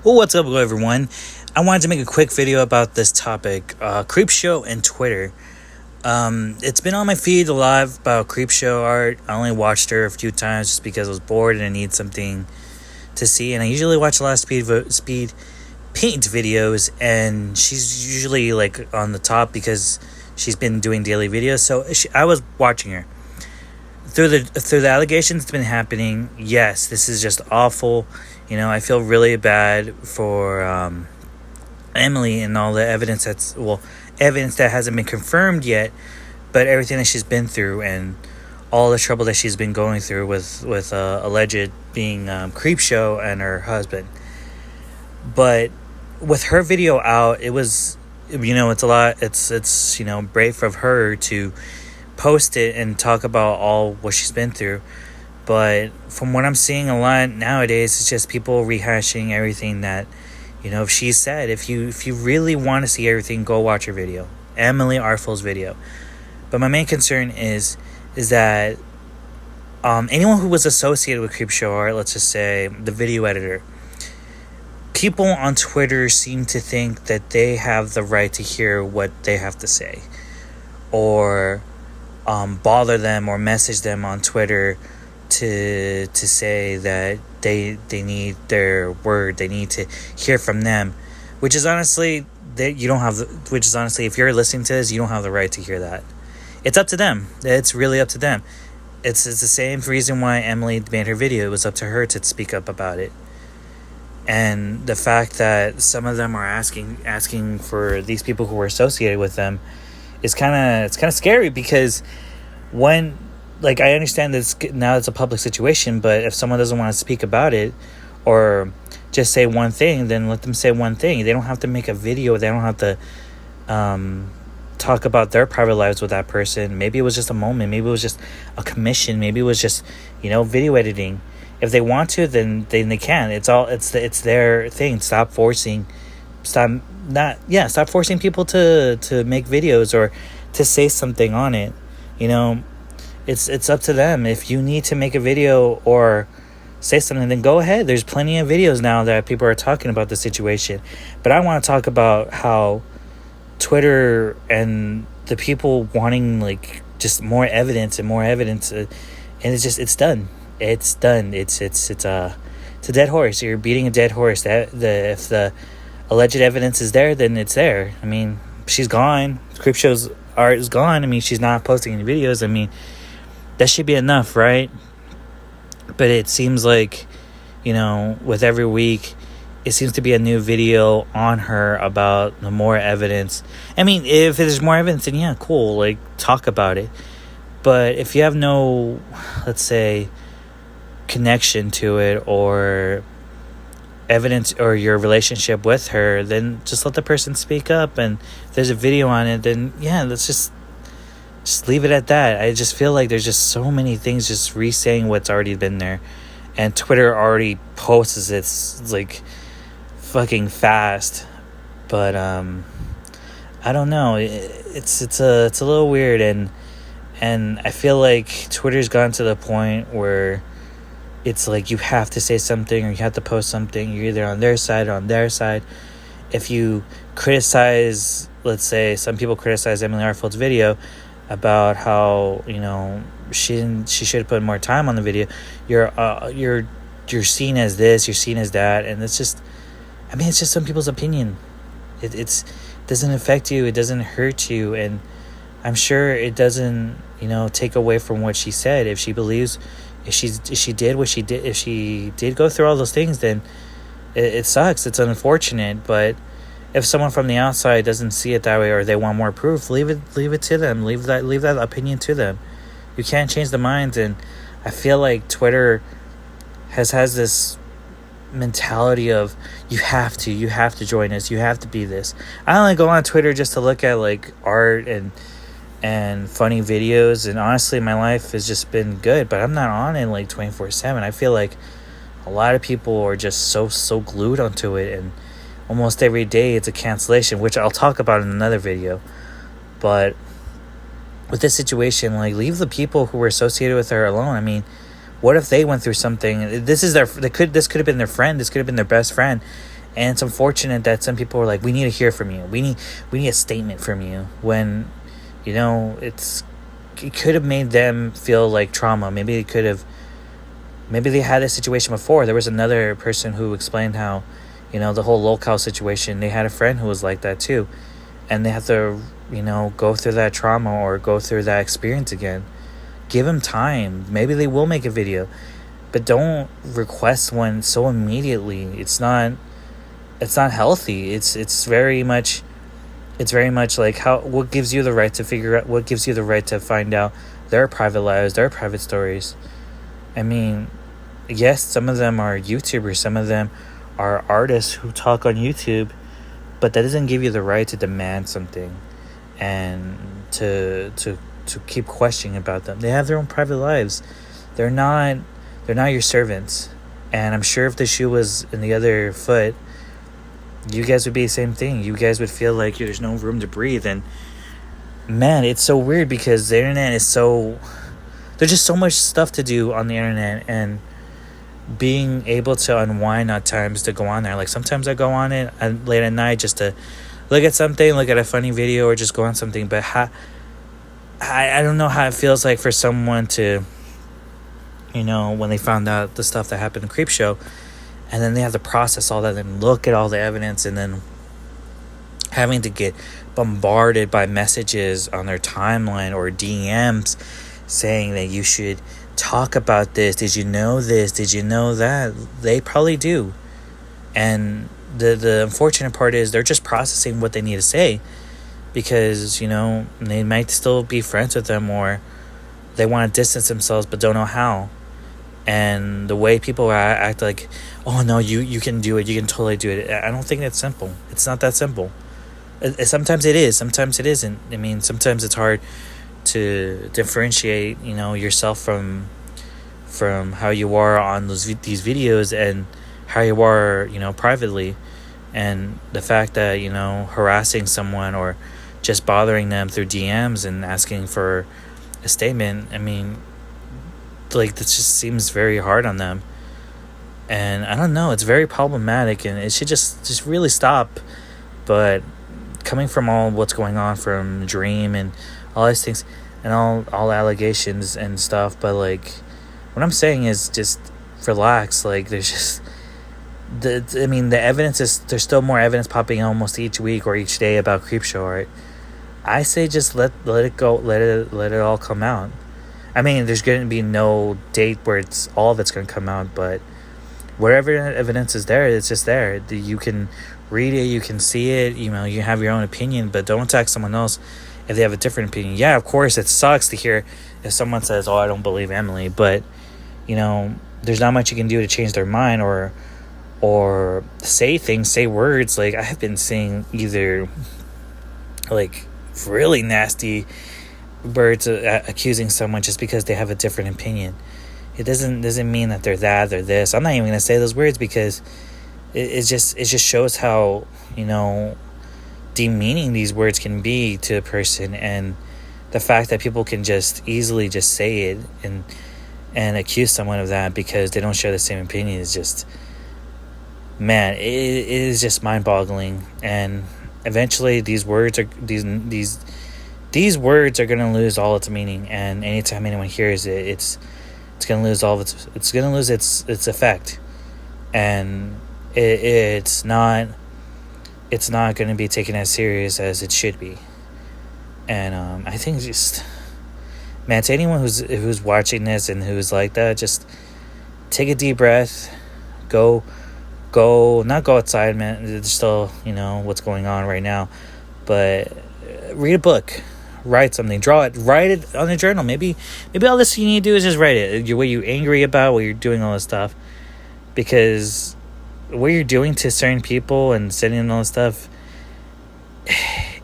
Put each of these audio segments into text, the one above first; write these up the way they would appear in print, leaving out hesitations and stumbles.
Well, what's up, everyone? I wanted to make a quick video about this topic, Creepshow and Twitter. It's been on my feed a lot about Creepshowart. I only watched her a few times just because I was bored and I need something to see. And I usually watch a lot of speed paint videos, and she's usually like on the top because she's been doing daily videos. So I was watching her through the allegations that's been happening. Yes, this is just awful. I feel really bad for Emily and all the evidence evidence that hasn't been confirmed yet, but everything that she's been through and all the trouble that she's been going through with alleged being Creepshow and her husband. But with her video out, it was, it's a lot. It's brave of her to post it and talk about all what she's been through. But from what I'm seeing a lot nowadays, it's just people rehashing everything that, she said. If you really want to see everything, go watch her video, Emily Artful's video. But my main concern is that anyone who was associated with Creepshowart, let's just say the video editor, people on Twitter seem to think that they have the right to hear what they have to say, or bother them or message them on Twitter to say that they need their word, they need to hear from them, which is honestly if you're listening to this, you don't have the right to hear that. It's up to them. It's really up to them. It's the same reason why Emily made her video. It was up to her to speak up about it. And the fact that some of them are asking for these people who were associated with them is kind of scary, because when, I understand this now, it's a public situation, but if someone doesn't want to speak about it or just say one thing, then let them say one thing. They don't have to make a video. They don't have to talk about their private lives with that person. Maybe it was just a moment. Maybe it was just a commission. Maybe it was just, video editing. If they want to, then they can. It's their thing. Stop forcing people to make videos or to say something on it. It's up to them. If you need to make a video or say something, then go ahead. There's plenty of videos now that people are talking about the situation. But I want to talk about how Twitter and the people wanting just more evidence and more evidence, and it's done. It's done. It's a dead horse. You're beating a dead horse. If the alleged evidence is there, then it's there. I mean, she's gone. Creepshow's art is gone. I mean, she's not posting any videos. I mean, that should be enough, right? But it seems like, with every week, it seems to be a new video on her about the more evidence. I mean, if there's more evidence, then yeah, cool. Talk about it. But if you have no, let's say, connection to it or evidence or your relationship with her, then just let the person speak up. And if there's a video on it, then yeah, let's just leave it at that. I just feel like there's just so many things just re-saying what's already been there, and Twitter already posts it fucking fast. But I don't know, it's a little weird, and I feel like Twitter's gone to the point where it's you have to say something or you have to post something. You're either on their side or on their side. If you criticize, let's say some people criticize Emily Artful's video about how she should have put more time on the video, you're seen as this, you're seen as that, and it's just some people's opinion. It doesn't affect you, it doesn't hurt you, and I'm sure it doesn't take away from what she said. If she believes, if she did what she did, if she did go through all those things, then it sucks, it's unfortunate. But if someone from the outside doesn't see it that way, or they want more proof, leave it to them. Leave that opinion to them. You can't change the minds. And I feel like Twitter has this mentality of you have to join us, you have to be this. I only go on Twitter just to look at art and funny videos, and honestly my life has just been good, but I'm not on it 24/7. I feel like a lot of people are just so glued onto it, and almost every day it's a cancellation, which I'll talk about in another video. But with this situation, leave the people who were associated with her alone. I mean, What if they went through something? This could have been their friend. This could have been their best friend, And it's unfortunate that some people are like, we need to hear from you, we need a statement from you, when it could have made them feel like trauma. Maybe they had this situation before. There was another person who explained how, the whole locale situation, they had a friend who was like that too, and they have to go through that trauma or go through that experience again. Give them time. Maybe they will make a video, but don't request one so immediately. It's not healthy. It's very much like, what gives you the right to figure out, what gives you the right to find out their private lives, their private stories. I mean, yes, some of them are YouTubers, some of them are artists who talk on YouTube, but that doesn't give you the right to demand something and to keep questioning about them. They have their own private lives. They're not your servants. And I'm sure if the shoe was in the other foot, you guys would be the same thing. You guys would feel like there's no room to breathe. And man, it's so weird because the internet is there's just so much stuff to do on the internet, and being able to unwind at times to go on there. Like sometimes I go on it late at night just to look at something, look at a funny video, or just go on something. But I don't know how it feels like for someone to, when they found out the stuff that happened in Creepshow, and then they have to process all that and look at all the evidence, and then having to get bombarded by messages on their timeline or DMs saying that you should talk about this. Did you know this? Did you know that? They probably do. And the unfortunate part is they're just processing what they need to say, because, they might still be friends with them, or they want to distance themselves but don't know how. And the way people act like, oh no, you can do it, you can totally do it. I don't think that's simple. It's not that simple. Sometimes it is, sometimes it isn't. I mean, sometimes it's hard to differentiate, yourself from how you are on these videos and how you are, privately. And the fact that, harassing someone or just bothering them through DMs and asking for a statement, I mean, like, this just seems very hard on them. And I don't know, it's very problematic, and it should just really stop. But coming from all what's going on from Dream and all these things and all allegations and stuff, but like, what I'm saying is just relax. Like, there's just the evidence is, there's still more evidence popping almost each week or each day about Creepshowart. I say just let it go, let it all come out. I mean, there's going to be no date where it's all of it's going to come out, but whatever evidence is there, it's just there. You can read it, you can see it, you have your own opinion, but don't attack someone else if they have a different opinion. Yeah, of course, it sucks to hear if someone says, oh, I don't believe Emily, but, there's not much you can do to change their mind or say words. Like, I have been seeing either, like, really nasty words accusing someone just because they have a different opinion. It doesn't mean that they're that or this. I'm not even gonna say those words because it just shows how demeaning these words can be to a person, and the fact that people can just easily just say it and accuse someone of that because they don't share the same opinion is just, man, it is just mind-boggling. And eventually these words are these words are going to lose all its meaning, and anytime anyone hears it, it's going to lose its effect, and it's not going to be taken as serious as it should be. And I think just, man, to anyone who's watching this and who's like that, just take a deep breath, not go outside, man. There's still what's going on right now, but read a book, write something, draw it, write it on a journal. Maybe all this you need to do is just write it. What you're angry about, what you're doing, all this stuff, because what you're doing to certain people and sending all this stuff,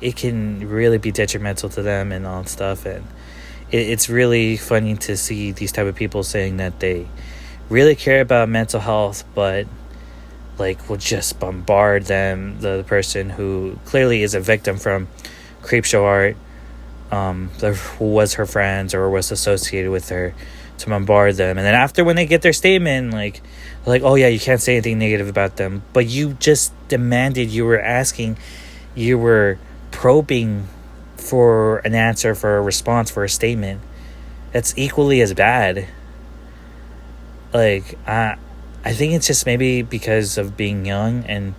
it can really be detrimental to them and all that stuff. And it's really funny to see these type of people saying that they really care about mental health, but like will just bombard the person who clearly is a victim from Creepshowart, who was her friends or was associated with her, to bombard them. And then after, when they get their statement, like, oh yeah, you can't say anything negative about them, but you just demanded, you were asking, you were probing for an answer, for a response, for a statement. That's equally as bad. Like, I think it's just maybe because of being young, and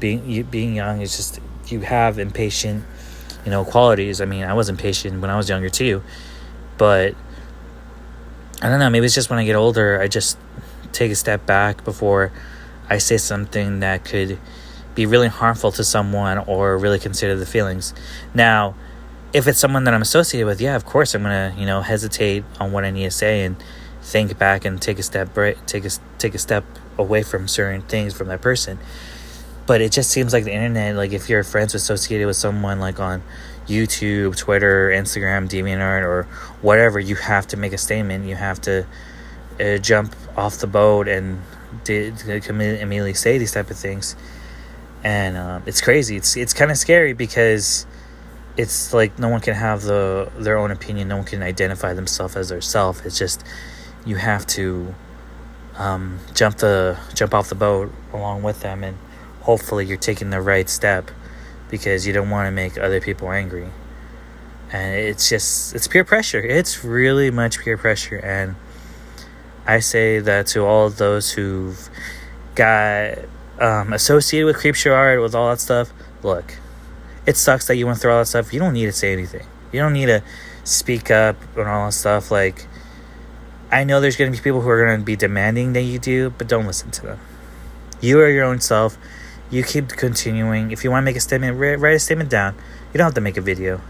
being young is just, you have impatient qualities. I mean, I was impatient when I was younger too, but I don't know, maybe it's just when I get older, I just take a step back before I say something that could be really harmful to someone or really consider the feelings. Now, if it's someone that I'm associated with, yeah, of course I'm gonna hesitate on what I need to say and think back and take a step away from certain things from that person. But it just seems like the internet, like if you're friends associated with someone like on YouTube, Twitter, Instagram, DeviantArt, or whatever, you have to make a statement. You have to jump off the boat and immediately say these type of things. And it's crazy. It's kind of scary, because it's like no one can have their own opinion. No one can identify themselves as their self. It's just, you have to jump off the boat along with them, and hopefully you're taking the right step, because you don't want to make other people angry. And it's peer pressure. It's really much peer pressure. And I say that to all of those who've got associated with Creepshowart, with all that stuff. Look, it sucks that you went through all that stuff. You don't need to say anything. You don't need to speak up and all that stuff. Like, I know there's going to be people who are going to be demanding that you do, but don't listen to them. You are your own self. You keep continuing. If you want to make a statement, write a statement down. You don't have to make a video.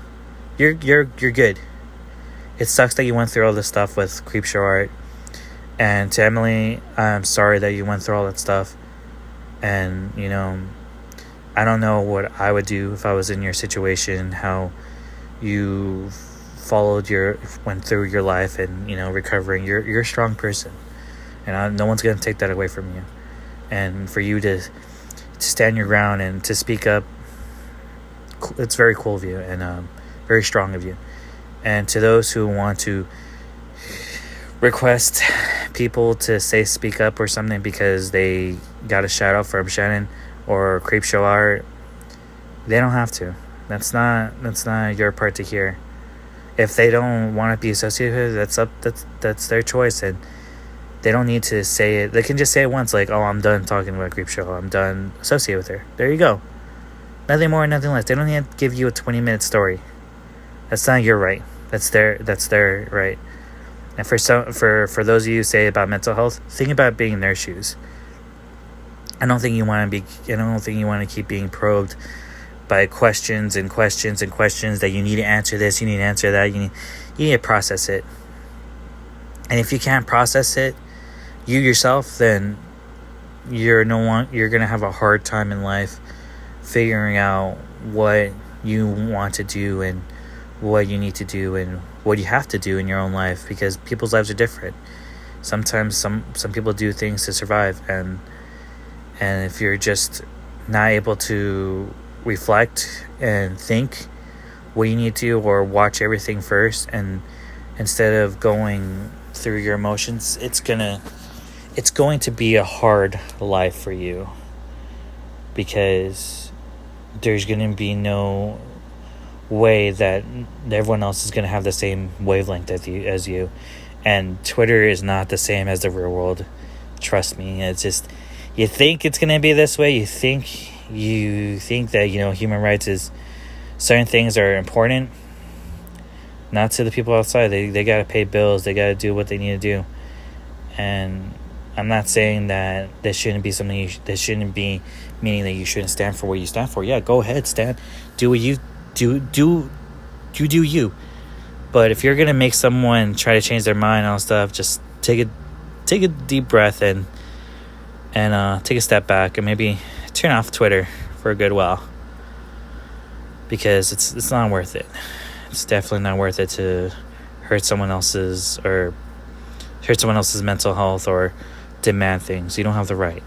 You're good. It sucks that you went through all this stuff with Creepshowart. And to Emily, I'm sorry that you went through all that stuff. And, I don't know what I would do if I was in your situation, how you went through your life and, recovering. You're a strong person. And no one's going to take that away from you. And for you to stand your ground and to speak up, it's very cool of you, and very strong of you. And to those who want to request people to speak up or something because they got a shout out from Shannon or Creepshowart, they don't have to. That's not your part to hear. If they don't want to be associated with it, that's their choice, and they don't need to say it. They can just say it once, like, oh, I'm done talking about Creepshow. I'm done associated with her. There you go. Nothing more, nothing less. They don't need to give you a 20-minute story. That's not your right. That's their right. And for those of you who say about mental health, think about being in their shoes. I don't think you want to keep being probed by questions and questions and questions that you need to answer this, you need to answer that, you need to process it. And if you can't process it, you yourself, then you're going to have a hard time in life figuring out what you want to do and what you need to do and what you have to do in your own life, because people's lives are different. Sometimes some people do things to survive, and if you're just not able to reflect and think what you need to, or watch everything first, and instead of going through your emotions, it's going to be a hard life for you, because there's going to be no way that everyone else is going to have the same wavelength as you. And Twitter is not the same as the real world. Trust me. It's just, you think it's going to be this way. You think that, human rights is, certain things are important. Not to the people outside. They got to pay bills. They got to do what they need to do. And I'm not saying that this shouldn't be something this shouldn't be meaning that you shouldn't stand for what you stand for. Yeah, go ahead, stand. Do what you do you. But if you're gonna make someone try to change their mind and all stuff, just take a deep breath and take a step back and maybe turn off Twitter for a good while, because it's not worth it. It's definitely not worth it to hurt someone else's mental health or demand things. You don't have the right.